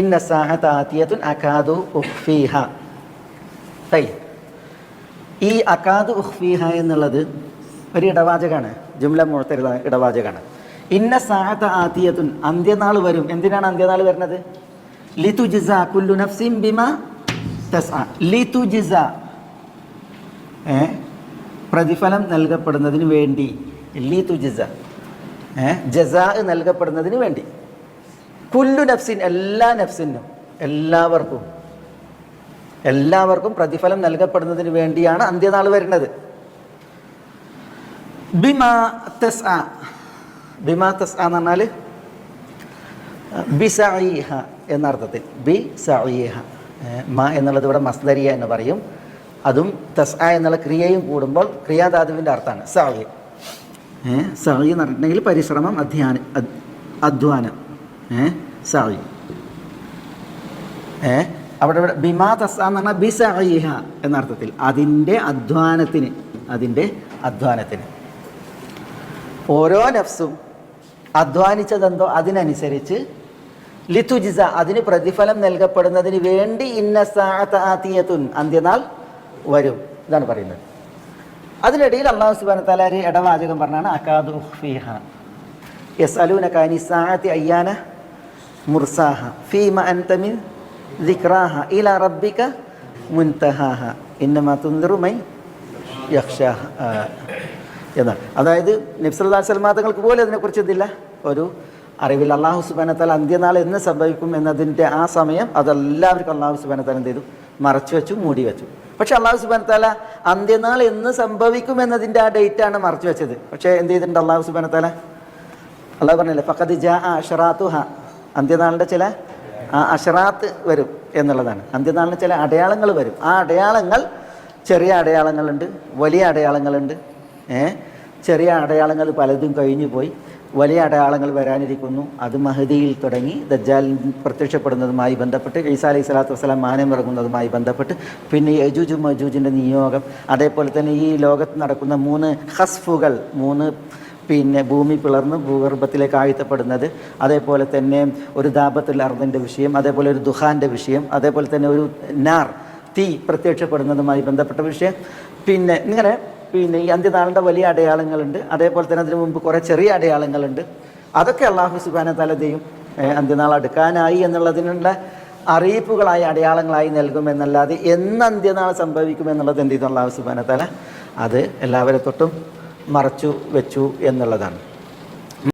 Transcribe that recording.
ഇന്ന സാഅത ആതിയത്തുൻ അകാദു ഉഖ്ഫീഹ. ഈ അകാദു ഉഖ്ഫീഹ എന്നുള്ളത് ഒരു ഇടവാചകമാണ്, ജുംല മുഅ്തരിദ ഇടവാചകമാണ്. ഇന്ന സാഅത ആതിയത്തുൻ, അന്ത്യനാൾ വരും. എന്തിനാണ് അന്ത്യനാൾ വരുന്നത്? ലിതുജ്സ കുല്ലു നഫ്സിൻ ബിമാ തസ്അ. ലിതുജ്സ, പ്രതിഫലം നൽകപ്പെടുന്നതിന് വേണ്ടി. ലിതുജ്സ, ജസാ നൽകപ്പെടുന്നതിന് വേണ്ടി. കുല്ലു നഫ്സിൻ, എല്ലാ നഫ്സിനും, എല്ലാവർക്കും പ്രതിഫലം നൽകപ്പെടുന്നതിന് വേണ്ടിയാണ് അന്ത്യനാൾ വരുന്നത്. ബിമാ തസ്അ, ബിമാ തസ്അ എന്ന് പറഞ്ഞാൽ ബിസഈഹ എന്നർത്ഥത്തിൽ. ബിസഈഹ, മ എന്നുള്ളത് ഇവിടെ മസ്ദരിയ എന്ന് പറയും. അതും തസ്അ എന്നുള്ള ക്രിയയും കൂടുമ്പോൾ ക്രിയാധാതുവിൻ്റെ അർത്ഥമാണ് സഈ. സഈ എന്ന് പറഞ്ഞിട്ടുണ്ടെങ്കിൽ പരിശ്രമം, അധ്വാനം. സഈ അവിടെ ബിമാ തസ്അ എന്ന് പറഞ്ഞാൽ ബിസഈഹ എന്നർത്ഥത്തിൽ, അതിൻ്റെ അധ്വാനത്തിന്. ഓരോ നഫ്സും അധ്വാനിച്ചതെന്തോ അതിനനുസരിച്ച് ലിതുജ്സ, അതിന് പ്രതിഫലം നൽകപ്പെടുന്നതിന് വേണ്ടി ഇന്ന സാഅത ആതിയത്തുൻ, അന്ത്യനാൾ വരും. ഇതാണ് പറയുന്നത്. അതിനിടയിൽ അല്ലാഹു സുബ്ഹാനഹു വ തആല ഒരു ഇടവാചകം പറഞ്ഞാണ് അകാദു ഉഖ്ഫീഹ. യസ്അലൂനക അനി സാഅതി അയ്യാന മുർസാഹ ഫീമ അൻത മിൻ ദിക്റാഹ ഇലാ റബ്ബിക മുൻതഹാഹ ഇന്നമാ തുൻദിറു മൻ യഖ്ശാഹ എന്നാണ്. അതായത് നബി സല്ലല്ലാഹു അലൈഹി വസല്ലം തങ്ങൾക്ക് പോലും അതിനെക്കുറിച്ച് എന്തില്ല, ഒരു അറിവില്ല. അല്ലാഹു സുബ്ഹാനഹു വ തആല അന്ത്യനാൾ എന്ന് സംഭവിക്കും എന്നതിൻ്റെ ആ സമയം അതെല്ലാവർക്കും അല്ലാഹു സുബ്ഹാനഹു വ തആല എന്ത് ചെയ്തു? മറച്ചു വെച്ചു, മൂടി വെച്ചു. പക്ഷെ അല്ലാഹു സുബ്ഹാനഹു വ തആല അന്ത്യനാൾ എന്ന് സംഭവിക്കും എന്നതിൻ്റെ ആ ഡേറ്റാണ് മറച്ചു വെച്ചത്. പക്ഷേ എന്ത് ചെയ്തിട്ടുണ്ട് അല്ലാഹു സുബ്ഹാനഹു വ തആല? അല്ലാഹു പറഞ്ഞില്ലേ ഫഖദ് ജാഅ അശ്റാത്തുഹ, അന്ത്യനാളിൻ്റെ ചില അശ്റാത്ത് വരും എന്നുള്ളതാണ്. അന്ത്യനാളിന് ചില അടയാളങ്ങൾ വരും. ആ അടയാളങ്ങൾ ചെറിയ അടയാളങ്ങളുണ്ട്, വലിയ അടയാളങ്ങളുണ്ട്. ചെറിയ അടയാളങ്ങൾ പലതും കഴിഞ്ഞു പോയി, വലിയ അടയാളങ്ങൾ വരാനിരിക്കുന്നു. അത് മഹദിയിൽ തുടങ്ങി ദജ്ജാൽ പ്രത്യക്ഷപ്പെടുന്നതുമായി ബന്ധപ്പെട്ട്, ഈസാ അലൈഹി സ്വലാത്തു വസ്സലാം മാനമിറങ്ങുന്നതുമായി ബന്ധപ്പെട്ട്, പിന്നെ യജൂജ് മജൂജിൻ്റെ നിയോഗം, അതേപോലെ തന്നെ ഈ ലോകത്ത് നടക്കുന്ന 3 ഖസ്ഫുകൾ, 3 ഭൂമി പിളർന്ന് ഭൂഗർഭത്തിലേക്ക് ആഴ്ത്തപ്പെടുന്നത്, അതേപോലെ തന്നെ ഒരു ദാബത്തുൽ അർദിൻ്റെ വിഷയം, അതേപോലെ ഒരു ദുഹാൻ്റെ വിഷയം, അതേപോലെ തന്നെ ഒരു നാർ, തീ പ്രത്യക്ഷപ്പെടുന്നതുമായി ബന്ധപ്പെട്ട വിഷയം. പിന്നെ ഇങ്ങനെ ഈ അന്ത്യനാളിൻ്റെ വലിയ അടയാളങ്ങളുണ്ട്. അതേപോലെ തന്നെ അതിനു മുമ്പ് കുറേ ചെറിയ അടയാളങ്ങളുണ്ട്. അതൊക്കെ അല്ലാഹു സുബ്ഹാനഹു വ തആല ചെയ്യും. അന്ത്യനാൾ അടുക്കാനായി എന്നുള്ളതിനുള്ള അറിയിപ്പുകളായി, അടയാളങ്ങളായി നൽകുമെന്നല്ലാതെ എന്ന് അന്ത്യനാൾ സംഭവിക്കുമെന്നുള്ളത് എന്ത് ചെയ്തു? അല്ലാഹു സുബ്ഹാനഹു വ തആല അത് എല്ലാവരെ തൊട്ടും മറച്ചു വെച്ചു എന്നുള്ളതാണ്.